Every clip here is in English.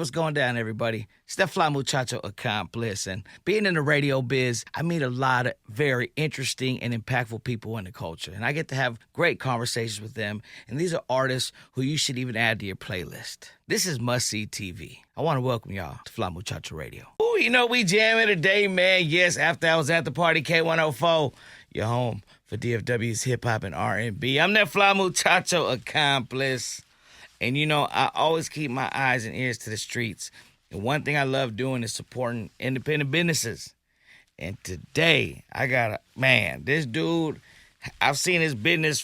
What's going down, everybody? It's that Fly Muchacho accomplice. And being in the radio biz, I meet a lot of very interesting and impactful people in the culture. And I get to have great conversations with them. And these are artists who you should even add to your playlist. This is Must See TV. I want to welcome y'all to Fly Muchacho Radio. Ooh, you know, we jamming today, man. Yes, after I was at the party, K104, your home for DFW's hip hop and R&B. I'm that Fly Muchacho accomplice. And, you know, I always keep my eyes and ears to the streets. And one thing I love doing is supporting independent businesses. And today, I got this dude, I've seen his business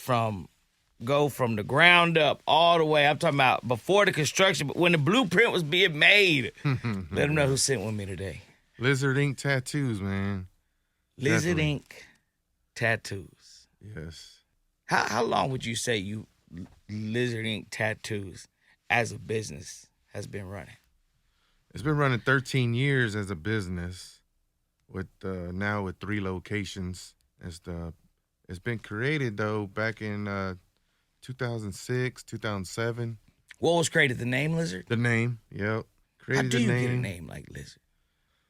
go from the ground up all the way. I'm talking about before the construction, but when the blueprint was being made. Let him know who sent with me today. Lizard Ink Tattoos, man. Lizard Ink Tattoos. Yes. How long would you say Lizard Ink Tattoos as a business has been running? It's been running 13 years as a business with now with 3 locations. It's been created, though, back in 2006, 2007. What was created? The name Lizard? The name, yep. Created How do you the name. get a name like Lizard?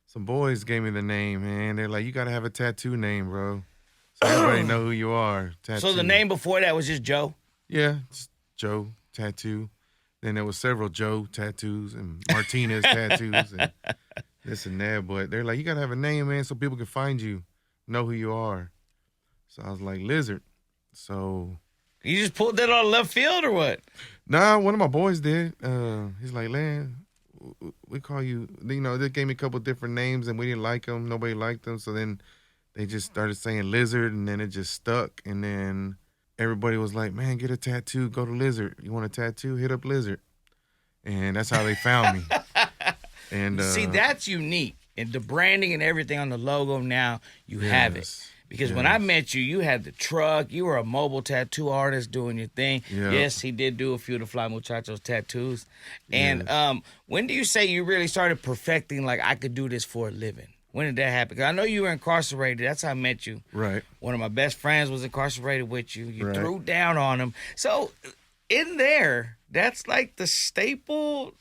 Some boys gave me the name, man. They're like, you got to have a tattoo name, bro. So everybody know who you are. Tattoo. So the name before that was just Joe? Yeah, it's Joe Tattoo. Then there was several Joe Tattoos and Martinez Tattoos and this and that. But they're like, you got to have a name, man, so people can find you, know who you are. So I was like, Lizard. So. You just pulled that on left field or what? Nah, one of my boys did. He's like, Lan, we call you, you know, they gave me a couple different names and we didn't like them. Nobody liked them. So then they just started saying Lizard and then it just stuck. And then everybody was like, man, get a tattoo, go to Lizard. You want a tattoo? Hit up Lizard. And that's how they found me. And see, that's unique. And the branding and everything on the logo now, you have it. Because when I met you, you had the truck. You were a mobile tattoo artist doing your thing. Yep. Yes, he did do a few of the Fly Muchachos tattoos. And when do you say you really started perfecting, like, I could do this for a living? When did that happen? Because I know you were incarcerated. That's how I met you. Right. One of my best friends was incarcerated with you. You threw down on him. So in there, that's like the staple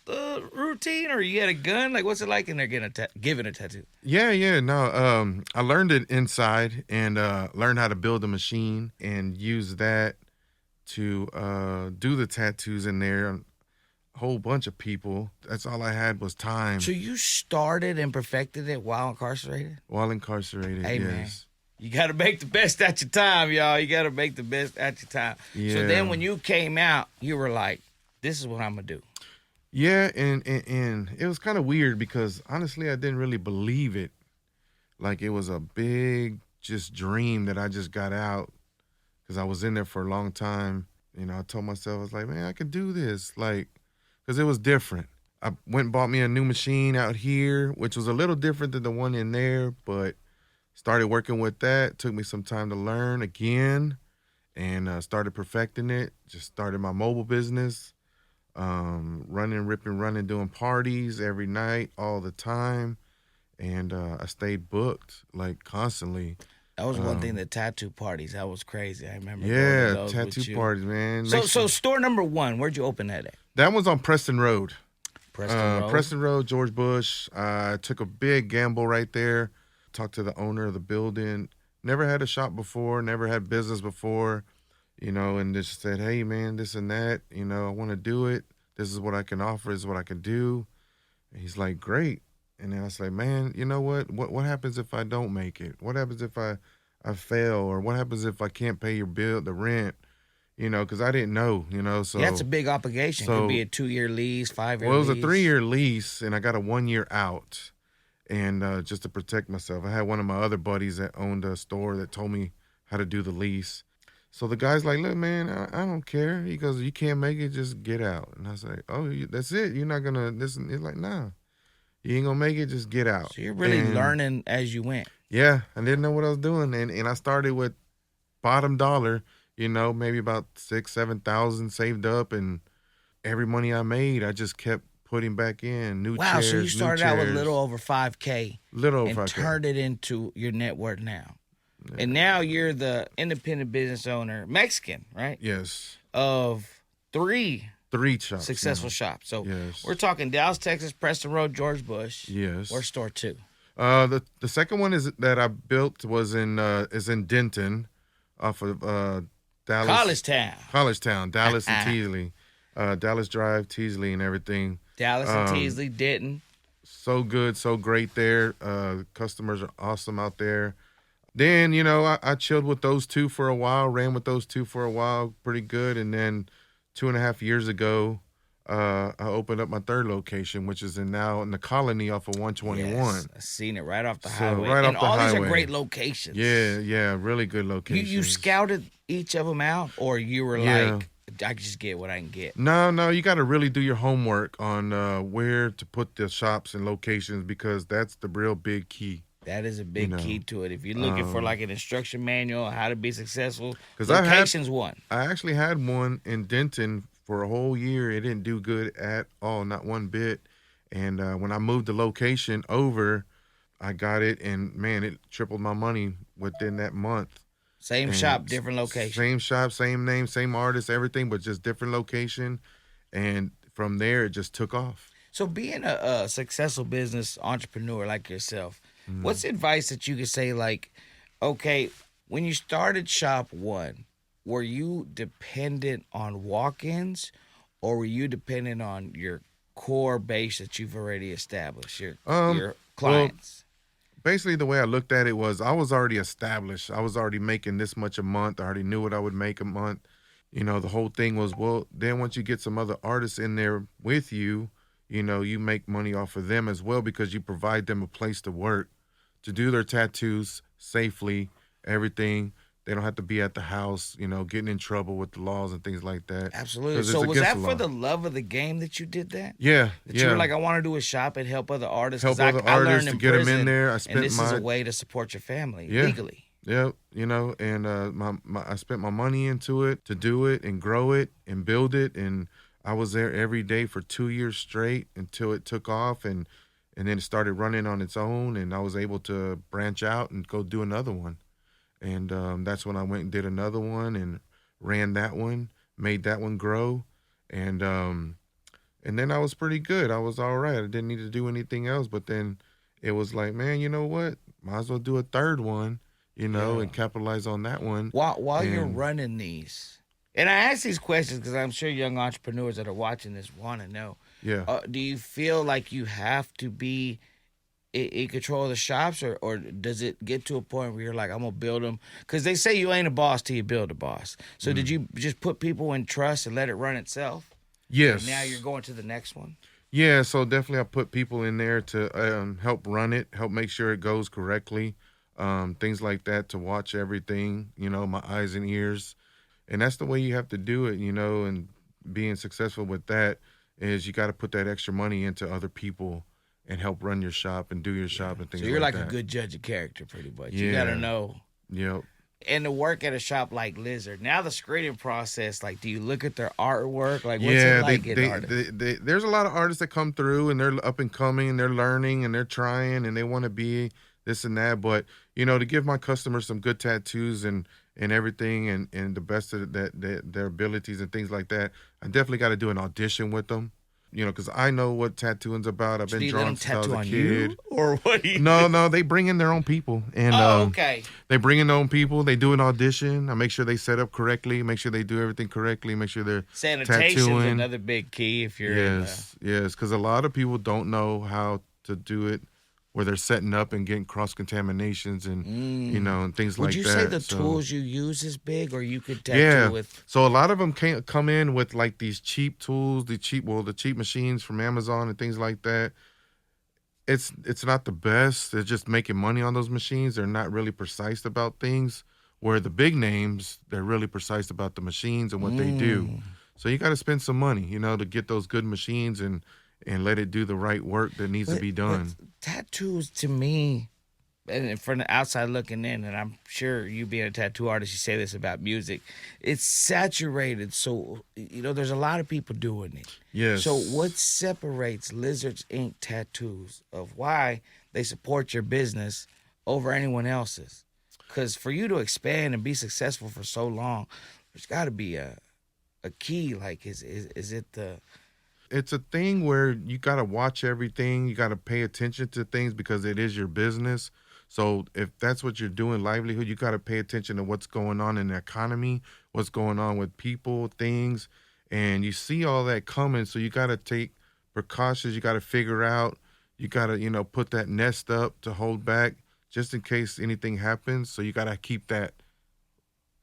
routine, or you had a gun? Like, what's it like in there giving a tattoo? Yeah. No, I learned it inside and learned how to build a machine and use that to do the tattoos in there. A whole bunch of people. That's all I had was time. So you started and perfected it while incarcerated? While incarcerated, hey, yes. Man. You got to make the best at your time, y'all. You got to make the best at your time. Yeah. So then when you came out, you were like, this is what I'm going to do. Yeah, and it was kind of weird because, honestly, I didn't really believe it. Like, it was a big just dream that I just got out because I was in there for a long time. You know, I told myself, I was like, man, I can do this. Like, because it was different. I went and bought me a new machine out here, which was a little different than the one in there, but started working with that. Took me some time to learn again and started perfecting it. Just started my mobile business, running, doing parties every night, all the time. And I stayed booked, like, constantly. That was one thing, the tattoo parties. That was crazy. I remember going to those tattoo parties, man. So store number 1, where'd you open that at? That was on Preston Road. Preston Road, George Bush. I took a big gamble right there. Talked to the owner of the building. Never had a shop before, never had business before, you know, and just said, hey, man, this and that, you know, I want to do it. This is what I can offer, this is what I can do. And he's like, great. And then I was like, man, you know what? What happens if I don't make it? What happens if I fail? Or what happens if I can't pay your bill, the rent? You know, because I didn't know, you know. So that's a big obligation. Could be a 2-year lease, 5-year lease. Well, it was a 3-year lease, and I got a 1-year out. And just to protect myself. I had one of my other buddies that owned a store that told me how to do the lease. So the guy's like, look, man, I don't care. He goes, you can't make it, just get out. And I was like, oh, that's it? You're not going to listen? He's like, nah, you ain't going to make it, just get out. So you're really learning as you went. Yeah, I didn't know what I was doing. And I started with bottom dollar, you know, maybe about 6,000-7,000 saved up. And every money I made, I just kept putting back in new chairs. Wow, so you started out with a little over $5K. And turned it into your net worth now. Yeah. And now you're the independent business owner, Mexican, right? Yes. Of three 3 shops. Successful now. shops. So Yes. we're talking Dallas, Texas, Preston Road, George Bush. Yes. Where's store 2? The second one is that I built was is in Denton, off of Dallas. College Town, Dallas and Teasley, Dallas Drive, Teasley, and everything. Dallas and Teasley, Denton. So good, so great there. Customers are awesome out there. Then, I chilled with those 2 for a while, ran with those 2 for a while, pretty good. And then 2.5 years ago, I opened up my 3rd location, which is now in the Colony off of 121. Yes, I've seen it right off the highway. Right and off the all these highway. are great locations. Yeah, really good locations. You scouted each of them out, or you were like, I can just get what I can get? No, you got to really do your homework on where to put the shops and locations, because that's the real big key. That is a big key to it. If you're looking for like an instruction manual on how to be successful, location's one. I actually had one in Denton for a whole year. It didn't do good at all, not one bit. And when I moved the location over, I got it, and man, it tripled my money within that month. Same shop, different location. Same shop, same name, same artist, everything, but just different location. And from there, it just took off. So being a successful business entrepreneur like yourself, what's advice that you could say, like, okay, when you started Shop 1, were you dependent on walk-ins, or were you dependent on your core base that you've already established, your clients? Well, basically, the way I looked at it was I was already established. I was already making this much a month. I already knew what I would make a month. The whole thing was, well, then once you get some other artists in there with you, you make money off of them as well, because you provide them a place to work, to do their tattoos safely, everything. They don't have to be at the house, getting in trouble with the laws and things like that. Absolutely. So was that for the love of the game that you did that? Yeah. You were like, I want to do a shop and help other artists. Help other artists to get them in there. And this is a way to support your family legally. Yeah, and I spent my money into it to do it and grow it and build it, and I was there every day for 2 years straight until it took off, and then it started running on its own, and I was able to branch out and go do another one. And that's when I went and did another one and ran that one, made that one grow. And then I was pretty good. I was all right. I didn't need to do anything else. But then it was like, man, you know what? Might as well do a 3rd one, and capitalize on that one. While you're running these, and I ask these questions because I'm sure young entrepreneurs that are watching this want to know. Yeah. Do you feel like you have to be in control of the shops, or does it get to a point where you're like, I'm going to build them? Because they say you ain't a boss till you build a boss. So did you just put people in trust and let it run itself? Yes. And now you're going to the next one? Yeah, so definitely I put people in there to help run it, help make sure it goes correctly, things like that, to watch everything, my eyes and ears. And that's the way you have to do it, and being successful with that is you got to put that extra money into other people and help run your shop and do your shop and things like that. So you're like a good judge of character, pretty much. You got to know. Yep. And to work at a shop like Lizard, now the screening process, like, do you look at their artwork? Like, what's it like there's a lot of artists that come through, and they're up and coming, and they're learning, and they're trying, and they want to be this and that. But, to give my customers some good tattoos and everything, and the best of their abilities and things like that, I definitely got to do an audition with them. Because I know what tattooing's about. I've been drawn since I was a kid. You? Or what? No, they bring in their own people, and okay. They bring in their own people. They do an audition. I make sure they set up correctly. Make sure they do everything correctly. Make sure they're Sanitation's tattooing. Another big key if you're yes, because a lot of people don't know how to do it, where they're setting up and getting cross-contaminations and, and things like that. Would you say the tools you use is big, or you could tattoo with? So a lot of them can't come in with like these cheap tools, the cheap machines from Amazon and things like that. It's not the best. They're just making money on those machines. They're not really precise about things, where the big names, they're really precise about the machines and what they do. So you got to spend some money, to get those good machines and let it do the right work that needs to be done. Tattoos, to me, and from the outside looking in, and I'm sure you being a tattoo artist, you say this about music, it's saturated. So, there's a lot of people doing it. Yes. So what separates Lizards Inc. tattoos of why they support your business over anyone else's? Because for you to expand and be successful for so long, there's got to be a a key? Like, is it the It's a thing where you got to watch everything. You got to pay attention to things because it is your business. So if that's what you're doing, livelihood, you got to pay attention to what's going on in the economy, what's going on with people, things, and you see all that coming. So you got to take precautions. You got to figure out. You got to put that nest up to hold back just in case anything happens. So you got to keep that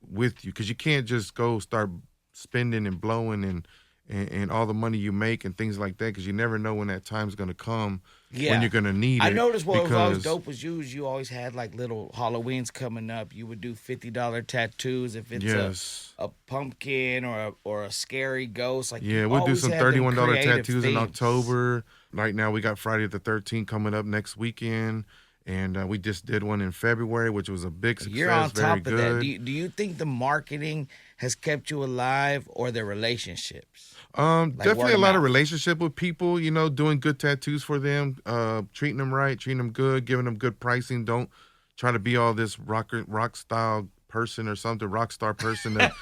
with you because you can't just go start spending and blowing and all the money you make and things like that because you never know when that time's going to come when you're going to need it. I noticed what was always because dope was you always had like little Halloweens coming up. You would do $50 tattoos if it's yes. a pumpkin or a scary ghost. Like Yeah, you we'll do always some had them $31 creative tattoos in themes. October. Right now we got Friday the 13th coming up next weekend. And we just did one in February, which was a big success. You're on very top of good. that. Do you think the marketing has kept you alive or the relationships? Definitely word a of lot of mouth. relationship with people, doing good tattoos for them, treating them right, treating them good, giving them good pricing. Don't try to be all this rock style person or something, rock star person to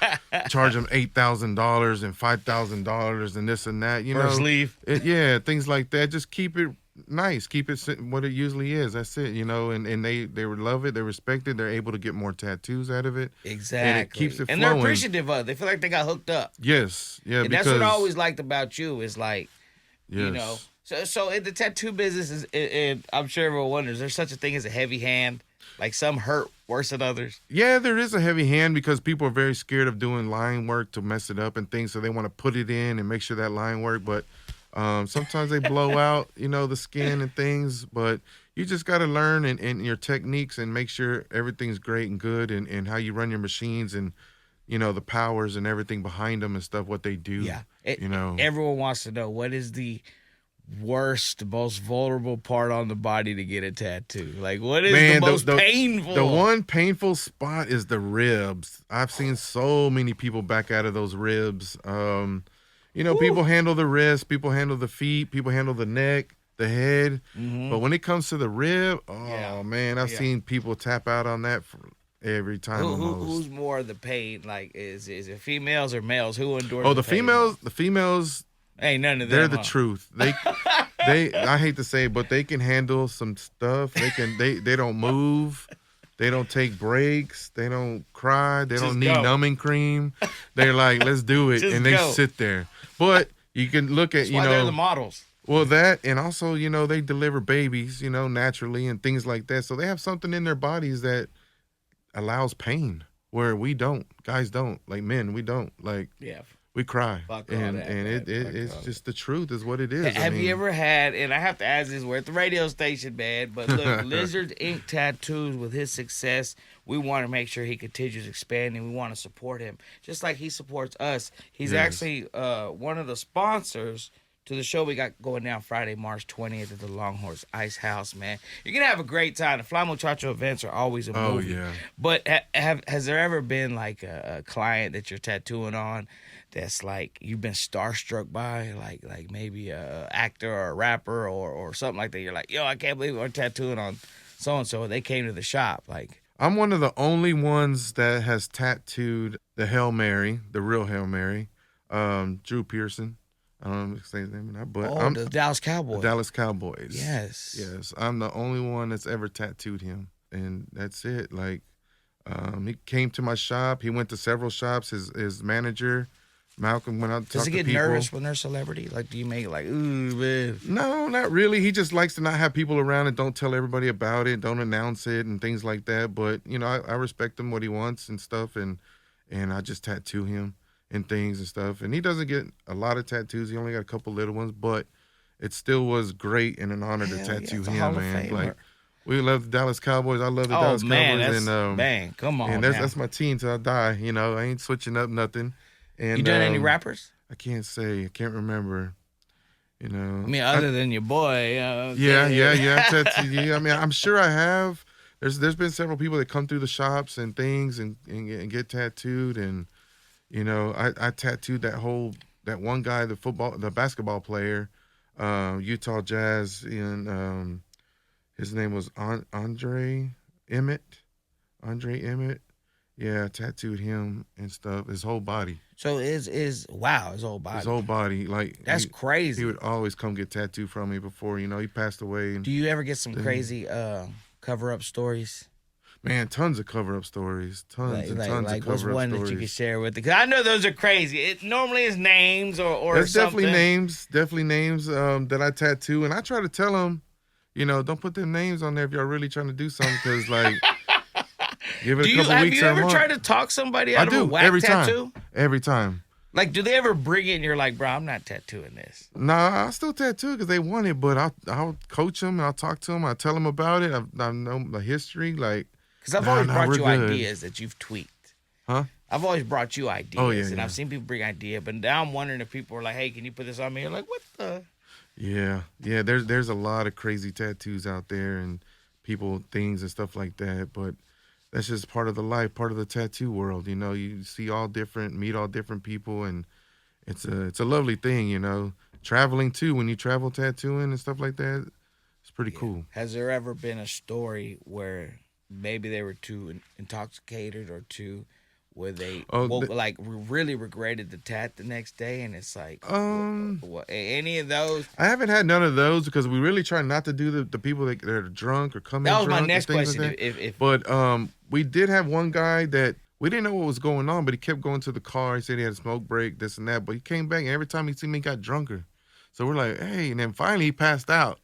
charge them $8,000 and $5,000 and this and that, First leave. yeah, things like that. Just keep it nice, keep it what it usually is. That's it, and they would love it, they respect it, they're able to get more tattoos out of it. Exactly. And it keeps it and flowing. they're appreciative of it. They feel like they got hooked up. Yes, yeah, And because that's what I always liked about you is like, yes. So in the tattoo business, and I'm sure everyone wonders, there's such a thing as a heavy hand. Like some hurt worse than others. Yeah, there is a heavy hand because people are very scared of doing line work to mess it up and things, so they want to put it in and make sure that line work. But sometimes they blow out, the skin and things. But you just got to learn and your techniques and make sure everything's great and good and how you run your machines and the powers and everything behind them and stuff, what they do. Yeah. Everyone wants to know what is the worst, most vulnerable part on the body to get a tattoo? Like, what is the most painful? The one painful spot is the ribs. I've seen so many people back out of those ribs. People handle the wrist, people handle the feet, people handle the neck, the head. Mm-hmm. But when it comes to the rib, man, I've seen people tap out on that every time. Who's more the pain? Like, is it females or males? Who endures? The females. The females. Ain't none of them. They're the truth. They I hate to say it, but they can handle some stuff. They don't move. They don't take breaks. They don't cry. They don't need numbing cream. They're like, let's do it. And they sit there. But you can look at, That's why they're the models. Well, that, and also, they deliver babies, naturally and things like that. So they have something in their bodies that allows pain where we don't. Guys don't. Like men, we don't. Like, yeah. We cry, and it's just the truth is what it is. Have you ever had, and I have to ask this, we're at the radio station, man, but look, Lizard Ink Tattoos, with his success, we want to make sure he continues expanding. We want to support him, just like he supports us. He's actually one of the sponsors to the show we got going down Friday, March 20th at the Longhorns Ice House, man. You're going to have a great time. The Fly Muchacho events are always a movie. Oh, yeah. But has there ever been, like, a client that you're tattooing on that's, like, you've been starstruck by, like maybe a actor or a rapper or something like that? You're like, yo, I can't believe we're tattooing on so-and-so. They came to the shop. Like, I'm one of the only ones that has tattooed the Hail Mary, the real Hail Mary, Drew Pearson. I don't know if I say his name or not, but I'm the Dallas Cowboys. The Dallas Cowboys. Yes. I'm the only one that's ever tattooed him, and that's it. Like, he came to my shop. He went to several shops. His manager, Malcolm, went out to talk to people. Does he get nervous when they're a celebrity? Like, do you make it like, ooh, man? No, not really. He just likes to not have people around and don't tell everybody about it, don't announce it and things like that. But, I respect him, what he wants and stuff, and I just tattoo him and things and stuff. And he doesn't get a lot of tattoos. He only got a couple little ones, but it still was great and an honor to tattoo him, man. Like, we love the Dallas Cowboys. I love the Dallas Cowboys. Man, come on. And that's my team till I die. I ain't switching up nothing. And you done any rappers? I can't say. I can't remember. I mean, other than your boy. Yeah. I mean, I'm sure I have. There's been several people that come through the shops and things and get tattooed. And I tattooed that one guy, the basketball player, Utah Jazz, and his name was Andre Emmett. Yeah, I tattooed him and stuff. His whole body. So is wow, his whole His body. whole body. Like That's he crazy. would always come get tattooed from me before, he passed away. And Do you ever get some then, crazy cover up stories? man, tons of cover up stories. Tons and tons of What's cover up one stories. that you can share with? Because I know those are crazy. It normally is names or There's something. definitely names that I tattoo, and I try to tell them, don't put them names on there if y'all really trying to do something, because like, give it a couple Have weeks you or a ever month. tried to talk somebody I out of a do whack every tattoo? time. Every time. Like, do they ever bring it and you're like, bro, I'm not tattooing this? Nah, I still tattoo because they want it, but I'll coach them, and I'll talk to them, I tell them about it. I know the history, like. Because I've always brought we're you good. ideas that you've tweaked. Huh? I've always brought you ideas, Oh, yeah, and yeah. I've seen people bring ideas, but now I'm wondering if people are like, hey, can you put this on me? You're like, what the? Yeah. There's a lot of crazy tattoos out there and people, things and stuff like that, but that's just part of the life, part of the tattoo world. You see all different, meet all different people, and it's a lovely thing. Traveling too, when you travel tattooing and stuff like that, it's pretty cool. Has there ever been a story where maybe they were too intoxicated or too, where they really regretted the tat the next day, and it's like, any of those? I haven't had none of those because we really try not to do the people that are drunk or come in That was drunk my next and things question. like that. If But we did have one guy that we didn't know what was going on, but he kept going to the car. He said he had a smoke break, this and that. But he came back, and every time he seen me, he got drunker. So we're like, hey, and then finally he passed out.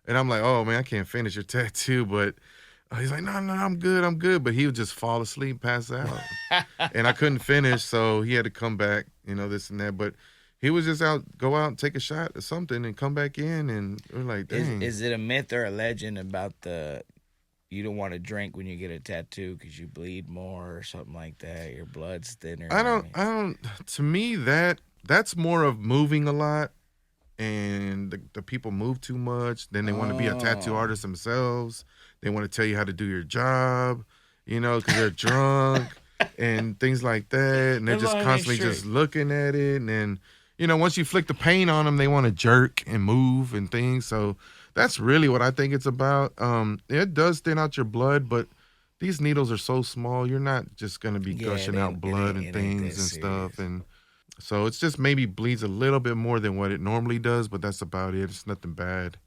And I'm like, oh, man, I can't finish your tattoo. But he's like, no, I'm good. But he would just fall asleep, pass out. And I couldn't finish, so he had to come back, this and that. But he was just go out and take a shot or something and come back in. And we're like, dang. is it a myth or a legend about you don't want to drink when you get a tattoo because you bleed more or something like that? Your blood's thinner. I don't. To me, that's more of moving a lot, and the people move too much. Then they want to be a tattoo artist themselves. They want to tell you how to do your job, because they're drunk and things like that. And they're just constantly just looking at it. And then, once you flick the paint on them, they want to jerk and move and things. So that's really what I think it's about. It does thin out your blood, but these needles are so small, you're not just going to be gushing out blood and things and stuff. And so it's just maybe bleeds a little bit more than what it normally does, but that's about it. It's nothing bad.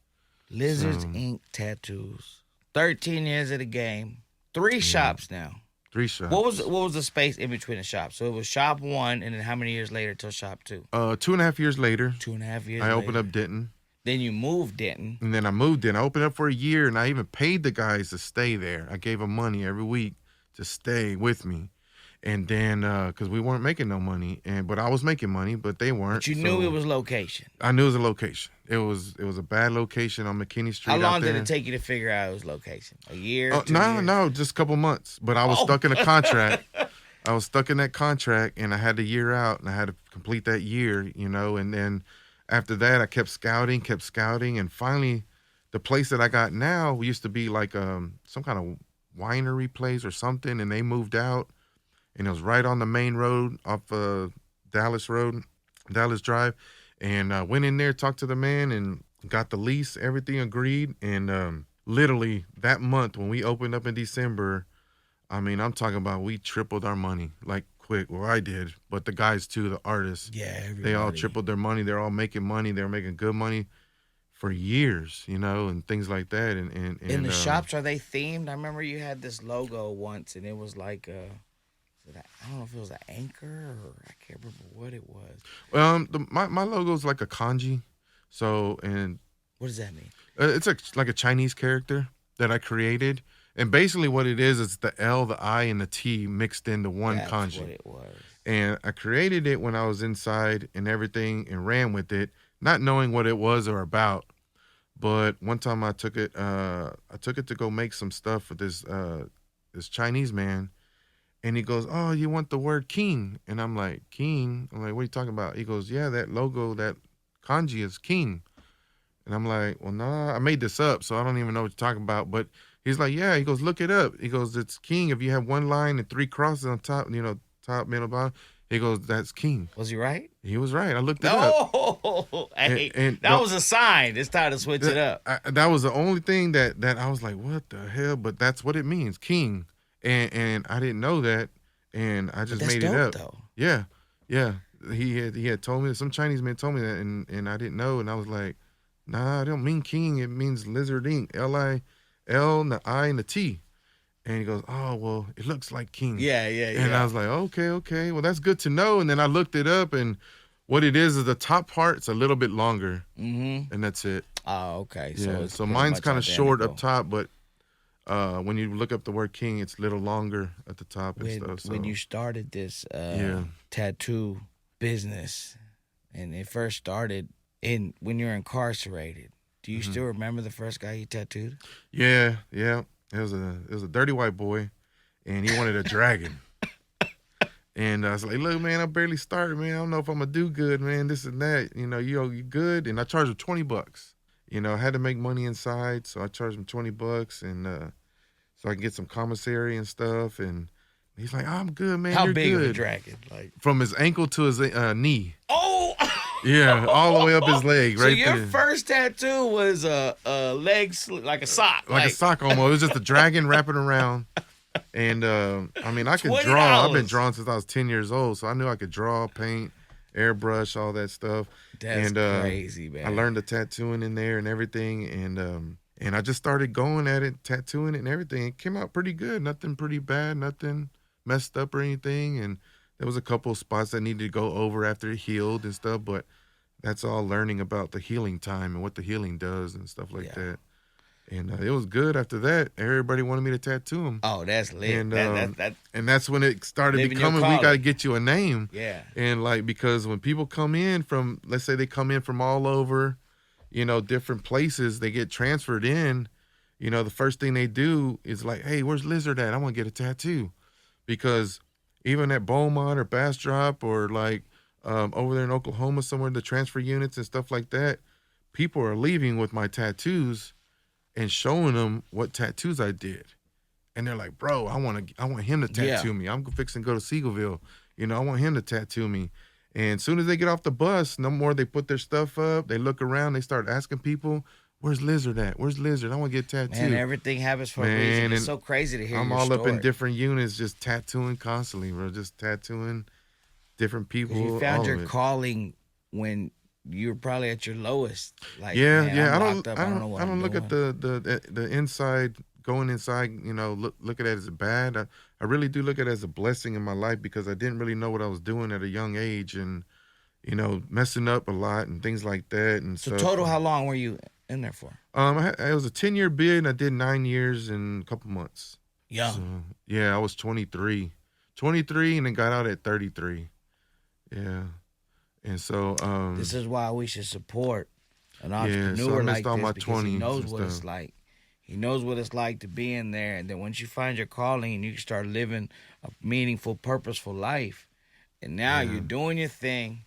Lizards Ink Tattoos. 13 years of the game. 3 shops now. 3 shops. What was the space in between the shops? So it was shop 1, and then how many years later till shop 2? 2.5 years later. 2.5 years I later. opened up Denton. Then you moved Denton. And then I moved in. I opened up for a year, and I even paid the guys to stay there. I gave them money every week to stay with me. And then, because we weren't making no money, but I was making money, but they weren't. But you knew it was location. I knew it was a location. It was a bad location on McKinney Street. How long out there. did it take you to figure out it was location? A year? 2 years? No, just a couple months. But I was stuck in a contract. I was stuck in that contract, and I had the year out, and I had to complete that year, and then after that, I kept scouting, and finally, the place that I got now used to be like some kind of winery place or something, and they moved out, and it was right on the main road off Dallas Drive, and went in there, talked to the man, and got the lease, everything agreed, and literally that month when we opened up in December, I mean, I'm talking about we tripled our money, like quick. Well, I did, but the guys too, the artists, they all tripled their money. They're all making money. They're making good money for years, and things like that. And in the shops, are they themed? I remember you had this logo once, and it was like I don't know if it was an anchor or I can't remember what it was. My logo's like a kanji, so and what does that mean? It's like a Chinese character that I created. And basically what it is the L, the I, and the T mixed into one kanji. That's what it was. And I created it when I was inside and everything and ran with it, not knowing what it was or about. But one time I took it to go make some stuff for this Chinese man. And he goes, oh, you want the word king? And I'm like, king? I'm like, what are you talking about? He goes, yeah, that logo, that kanji is king. And I'm like, well, no, I made this up, so I don't even know what you're talking about. But he's like, yeah. He goes, look it up. He goes, it's king. If you have one line and 3 crosses on top, top, middle, bottom. He goes, that's king. Was he right? He was right. I looked it up. Oh, hey, and that was a sign. It's time to switch it up. That was the only thing that I was like, what the hell? But that's what it means, king. And I didn't know that. and I But just that's made it dope up. though. Yeah, yeah. He had told me, some Chinese man told me that, and I didn't know, and I was like, nah, I don't mean king. It means lizard ink. L and the I and the T. And he goes, oh well, it looks like king. Yeah, yeah, And I yeah. was like, okay, well that's good to know. And then I looked it up, and what it is the top part's a little bit longer, Mm-hmm. and that's it. Oh, okay. So Yeah. it's So pretty mine's much kind of short identical. up top, but when you look up the word king, it's a little longer at the top and When stuff. when So you started this yeah. tattoo business, and it first started in when you're incarcerated, do you hmm still remember the first guy you tattooed? Yeah, yeah. It was a dirty white boy, and he wanted a dragon. And I was like, look, man, I barely started, man. I don't know if I'm gonna do good, man. This and that. You good. And I charged him $20. I had to make money inside, so I charged him $20 and so I can get some commissary and stuff. And he's like, I'm good, man. How You're big of a good. dragon? Like, From his ankle to his knee. oh, Yeah, all the way up his leg, so right your there. first tattoo was a leg like a sock, Like a sock almost. It was just a dragon wrapping around. And I mean, I can draw. I've been $20. drawing since I was 10 years old, so I knew I could draw, paint, airbrush, all that stuff. That's And crazy, man. I learned the tattooing in there and everything, and I just started going at it, tattooing it and everything. It came out pretty good. Nothing pretty bad, nothing messed up or anything. And there was a couple of spots that needed to go over after it healed and stuff, but that's all learning about the healing time and what the healing does and stuff like Yeah. that. And it was good after that. Everybody wanted me to tattoo them. Oh, that's lit. And that and that's when it started Living your becoming, we got to calling. get you a name. Yeah. And like, because when people come in from, let's say they come in from all over, different places, they get transferred in, the first thing they do is like, hey, where's Lizard at? I want to get a tattoo. Because even at Beaumont or Bastrop or like over there in Oklahoma somewhere, the transfer units and stuff like that, people are leaving with my tattoos and showing them what tattoos I did. And they're like, bro, I want him to tattoo Yeah. me. I'm fixing to go to Seagoville. I want him to tattoo me. And as soon as they get off the bus, no more, they put their stuff up. They look around. They start asking people, where's Lizard at? Where's Lizard? I want to get tattooed. Man, everything happens for a Man, reason. It's and so crazy to hear I'm your all story. up in different units, just tattooing constantly, bro. Just tattooing different people. 'Cause you found all your of it. calling when you were probably at your lowest. Like, Yeah, man, yeah. I'm I locked don't, up. I I don't know don't, what I don't I'm look doing. at the inside, going inside. Look at it as a bad. I really do look at it as a blessing in my life because I didn't really know what I was doing at a young age, and messing up a lot and things like that. And So stuff. total, how long were you in there for? It was a 10-year bid, and I did 9 years and a couple months. Young. So, yeah, I was 23, and then got out at 33. Yeah, and so This is why we should support an so I entrepreneur missed like all this my because he 20s knows and what it's stuff. like. He knows what it's like to be in there, and then once you find your calling and you can start living a meaningful, purposeful life, and now Yeah. you're doing your thing,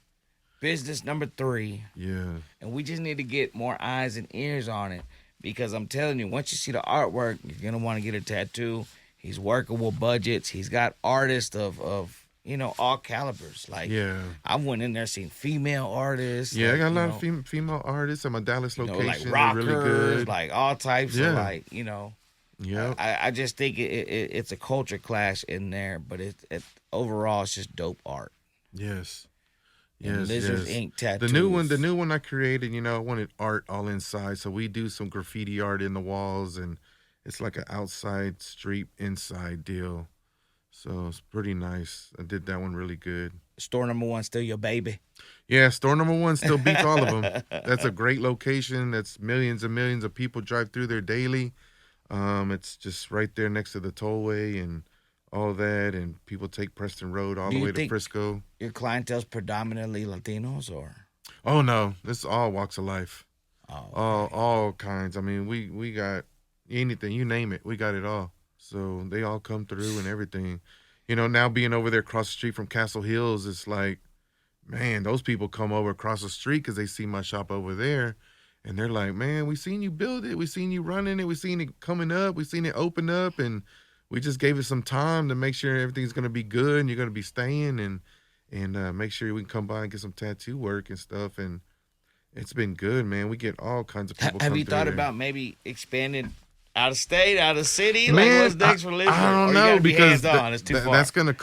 business number 3, Yeah, and we just need to get more eyes and ears on it because I'm telling you, once you see the artwork, you're gonna want to get a tattoo. He's working with budgets. He's got artists of all calibers. Like, yeah. I went in there seeing female artists. Yeah, I like, got a lot you of female artists at my Dallas know, like location. They're rockers, really good. like all types of Yeah. Yep. I just think it's a culture clash in there, but overall it's just dope art. Yes. And Yes. Lizard Yes. Ink tattoos. The new one I created, I wanted art all inside. So we do some graffiti art in the walls, and it's like an outside street inside deal. So it's pretty nice. I did that one really good. Store number 1 still your baby. Yeah, store number 1 still beats all of them. That's a great location. That's millions and millions of people drive through there daily. It's just right there next to the tollway and all that, and people take Preston Road all Do the you way to think- Frisco. Your clientele's predominantly Latinos or? Oh no, this is all walks of life, Oh, all kinds. I mean, we got anything, you name it, we got it all. So they all come through and everything. Now being over there across the street from Castle Hills, it's like, man, those people come over across the street because they see my shop over there. And they're like, man, we seen you build it. We seen you running it. We seen it coming up. We seen it open up. And we just gave it some time to make sure everything's going to be good and you're going to be staying and make sure we can come by and get some tattoo work and stuff. And it's been good, man. We get all kinds of people Have come you through thought there. about maybe expanding Out of state, out of city? Like, Man, what's next for Lizard? I don't or you know gotta be because hands-on. It's too far. that's gonna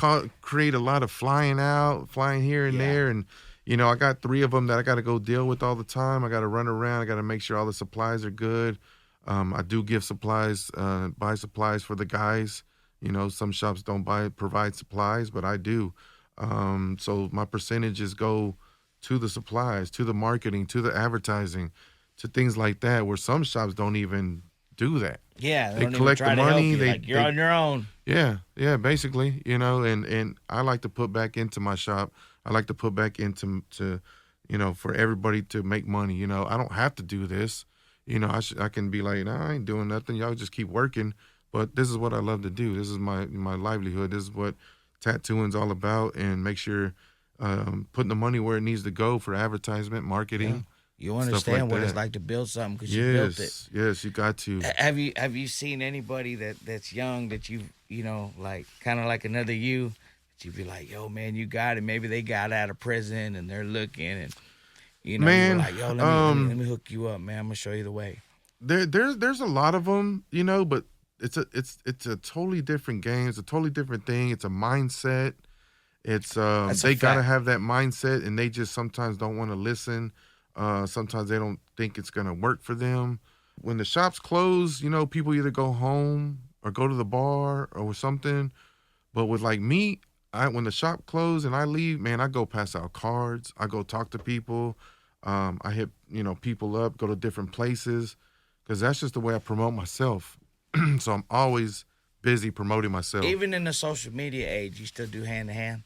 create a lot of flying out, flying here and Yeah. there, and I got 3 of them that I got to go deal with all the time. I got to run around. I got to make sure all the supplies are good. I do give supplies, buy supplies for the guys. Some shops don't provide supplies, but I do. So my percentages go to the supplies, to the marketing, to the advertising, to things like that, where some shops don't even do that. Yeah, They don't even collect try the to help money. you. Like, you're on your own. Yeah, basically, and I like to put back into my shop. I like to put back into for everybody to make money. I don't have to do this. I can be like, nah, I ain't doing nothing. Y'all just keep working. But this is what I love to do. This is my livelihood. This is what tattooing's all about. And make sure putting the money where it needs to go for advertisement, marketing. You understand what it's like to build something because you built it. Yes, you got to. Have you seen anybody that's young that you like kind of like another you that you be like, yo man, you got it. Maybe they got out of prison and they're looking and man, you're like, yo, let me hook you up, man. I'm gonna show you the way. There's a lot of them, but it's a totally different game. It's a totally different thing. It's a mindset. It's they gotta have that mindset, and they just sometimes don't want to listen. Sometimes they don't think it's gonna work for them. When the shops close, people either go home or go to the bar or something. But with like me, when the shop closed and I leave, man, I go pass out cards. I go talk to people. I hit people up, go to different places, because that's just the way I promote myself. So I'm always busy promoting myself. Even in the social media age, you still do hand to hand.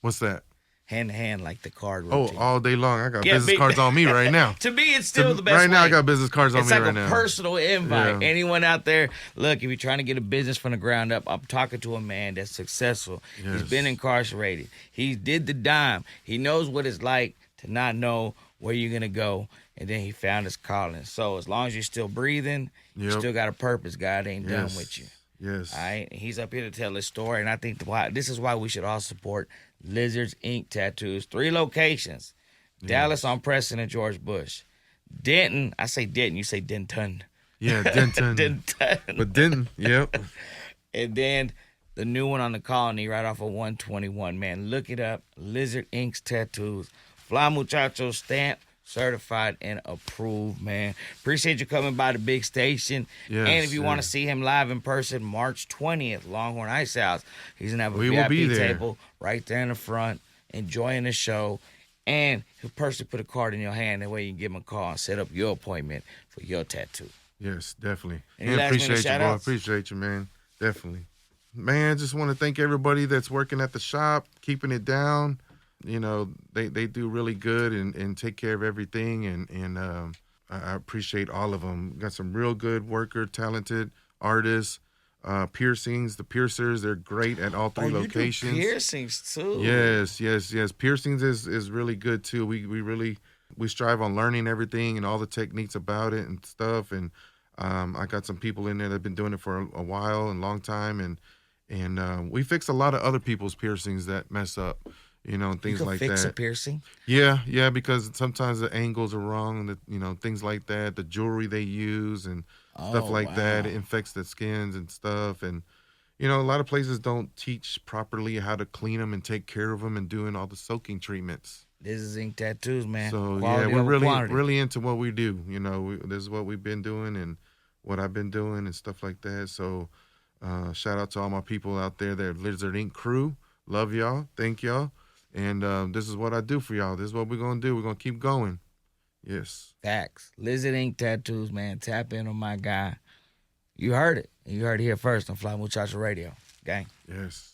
What's that? Hand to hand, like the card routine. Oh, all day long. I got business cards on me right now. To me, it's still the best right now, way. I got business cards on me right now. It's like a personal invite. Yeah. Anyone out there, look, if you're trying to get a business from the ground up, I'm talking to a man that's successful. Yes. He's been incarcerated. He did the dime. He knows what it's like to not know where you're going to go, and then he found his calling. So as long as you're still breathing, you still got a purpose. God ain't done with you. Yes. All right? He's up here to tell his story, and I think this is why we should all support Lizards Ink Tattoos. 3 locations. Dallas on Preston and George Bush. Denton, I say Denton, you say Denton. Yeah, Denton. Denton. But Denton, yep. And then the new one on the Colony right off of 121. Man, look it up. Lizard Ink's Tattoos. Fly Muchacho stamp, certified and approved, man. Appreciate you coming by the big station. Yes, and if you want to see him live in person, March 20th, Longhorn Ice House. He's going to have a We will be VIP there. table right there in the front, enjoying the show. And he'll personally put a card in your hand. That way you can give him a call and set up your appointment for your tattoo. Yes, definitely. Any Man, last minute appreciate you, bro. shout-outs? Appreciate you, man. Definitely. Man, just want to thank everybody that's working at the shop, keeping it down. They do really good and take care of everything, and I appreciate all of them. Got some real good worker, talented artists, piercings, the piercers, they're great at all 3 locations. You do piercings too. Yes. Piercings is really good too. We strive on learning everything and all the techniques about it and stuff. And I got some people in there that have been doing it for a while and long time, and we fix a lot of other people's piercings that mess up. And things like that. Fix a piercing? Yeah, because sometimes the angles are wrong, things like that, the jewelry they use and stuff like that. It infects the skins and stuff. And, a lot of places don't teach properly how to clean them and take care of them and doing all the soaking treatments. This is Ink Tattoos, man. So, Quality we're over quantity. really into what we do. This is what we've been doing and what I've been doing and stuff like that. So, shout out to all my people out there, that Lizard Ink crew. Love y'all. Thank y'all. And this is what I do for y'all. This is what we're going to do. We're going to keep going. Yes. Facts. Lizard Ink Tattoos, man. Tap in on my guy. You heard it. You heard it here first on Fly Muchacho Radio. Gang. Yes.